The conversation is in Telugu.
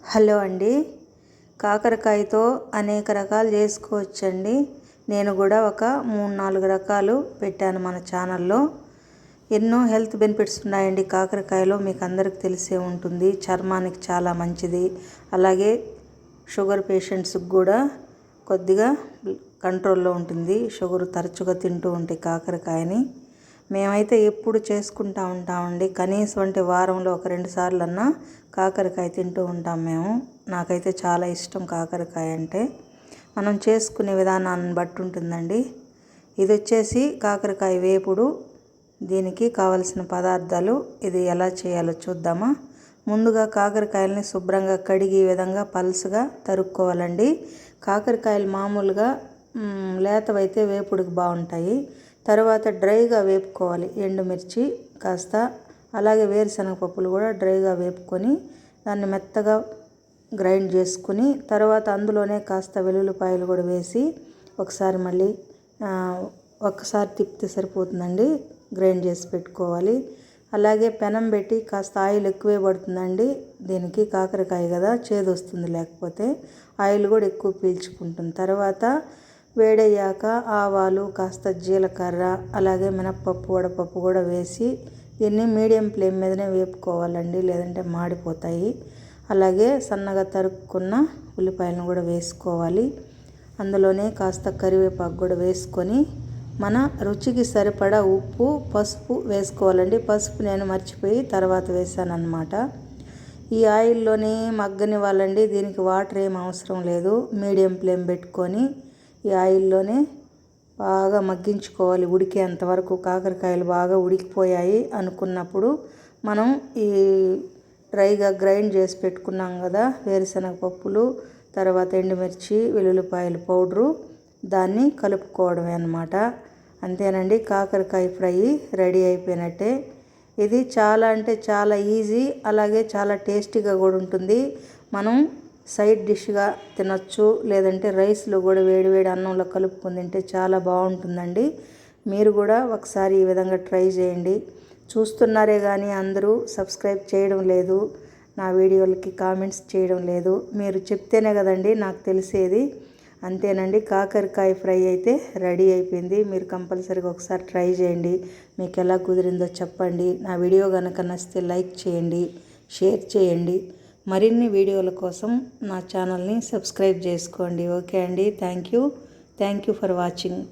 హలో అండి. కాకరకాయతో అనేక రకాలు చేసుకోవచ్చండి. నేను కూడా ఒక 3-4 రకాలు పెట్టాను మన ఛానల్లో. ఎన్నో హెల్త్ బెనిఫిట్స్ ఉన్నాయండి కాకరకాయలో, మీకు అందరికి తెలిసే ఉంటుంది. చర్మానికి చాలా మంచిది. అలాగే షుగర్ పేషెంట్స్కి కూడా కొద్దిగా కంట్రోల్లో ఉంటుంది. షుగర్ తరచుగా తింటూ ఉంటే కాకరకాయని మేమైతే ఎప్పుడు చేసుకుంటూ ఉంటామండి. కనీసం అంటే వారంలో ఒక 2 సార్లన్నా కాకరకాయ తింటూ ఉంటాం మేము. నాకైతే చాలా ఇష్టం కాకరకాయ అంటే. మనం చేసుకునే విధానాన్ని బట్టి ఉంటుందండి. ఇది వచ్చేసి కాకరకాయ వేపుడు. దీనికి కావలసిన పదార్థాలు ఇది ఎలా చేయాలో చూద్దామా. ముందుగా కాకరకాయలని శుభ్రంగా కడిగి ఈ విధంగా పలుసుగా తరుక్కోవాలండి. కాకరకాయలు మామూలుగా లేతవైతే వేపుడుకి బాగుంటాయి. తర్వాత డ్రైగా వేపుకోవాలి. ఎండుమిర్చి కాస్త, అలాగే వేరుశనగ పప్పులు కూడా డ్రైగా వేపుకొని దాన్ని మెత్తగా గ్రైండ్ చేసుకుని, తర్వాత అందులోనే కాస్త వెల్లుల్లిపాయలు కూడా వేసి ఒకసారి మళ్ళీ ఒక్కసారి తిప్పితే సరిపోతుందండి. గ్రైండ్ చేసి పెట్టుకోవాలి. అలాగే పెనం పెట్టి కాస్త ఆయిల్ ఎక్కువే పడుతుందండి. దీనికి కాకరకాయ కదా, చేదు వస్తుంది లేకపోతే. ఆయిల్ కూడా ఎక్కువ పీల్చుకుంటుంది. తర్వాత వేడయ్యాక ఆవాలు, కాస్త జీలకర్ర, అలాగే మినప్పప్పు, వడపప్పు కూడా వేసి దీన్ని మీడియం ఫ్లేమ్ మీదనే వేపుకోవాలండి, లేదంటే మాడిపోతాయి. అలాగే సన్నగా తరుక్కున్న ఉల్లిపాయలను కూడా వేసుకోవాలి. అందులోనే కాస్త కరివేపాకు కూడా వేసుకొని మన రుచికి సరిపడా ఉప్పు, పసుపు వేసుకోవాలండి. పసుపు నేను మర్చిపోయి తర్వాత వేసాను అన్నమాట. ఈ ఆయిల్లోనే మగ్గనివ్వాలండి. దీనికి వాటర్ ఏం అవసరం లేదు. మీడియం ఫ్లేమ్ పెట్టుకొని ఈ ఆయిల్లోనే బాగా మగ్గించుకోవాలి. ఉడికేంతవరకు. కాకరకాయలు బాగా ఉడికిపోయాయి అనుకున్నప్పుడు మనం ఈ డ్రైగా గ్రైండ్ చేసి పెట్టుకున్నాం కదా వేరుశనగ పప్పులు, తర్వాత ఎండుమిర్చి, వెల్లుల్లిపాయల పౌడరు, దాన్ని కలుపుకోవడమే అన్నమాట. అంతేనండి, కాకరకాయ ఫ్రై రెడీ అయిపోయినట్టే. ఇది చాలా అంటే చాలా ఈజీ, అలాగే చాలా టేస్టీగా కూడా ఉంటుంది. మనం సైడ్ డిష్గా తినొచ్చు, లేదంటే రైస్లో కూడా వేడివేడి అన్నంలో కలుపుకొని తింటే చాలా బాగుంటుందండి. మీరు కూడా ఒకసారి ఈ విధంగా ట్రై చేయండి. చూస్తున్నారే కానీ అందరూ సబ్స్క్రైబ్ చేయడం లేదు, నా వీడియోలకి కామెంట్స్ చేయడం లేదు. మీరు చెప్తేనే కదండి నాకు తెలిసేది. అంతేనండి, కాకరకాయ ఫ్రై అయితే రెడీ అయిపోయింది. మీరు కంపల్సరీగా ఒకసారి ట్రై చేయండి. మీకు ఎలా కుదిరిందో చెప్పండి. నా వీడియో కనుక నచ్చితే లైక్ చేయండి, షేర్ చేయండి. మరిన్ని వీడియోల కోసం నా ఛానల్ని సబ్స్క్రైబ్ చేసుకోండి. ఓకే అండి, థ్యాంక్ యూ ఫర్ వాచింగ్.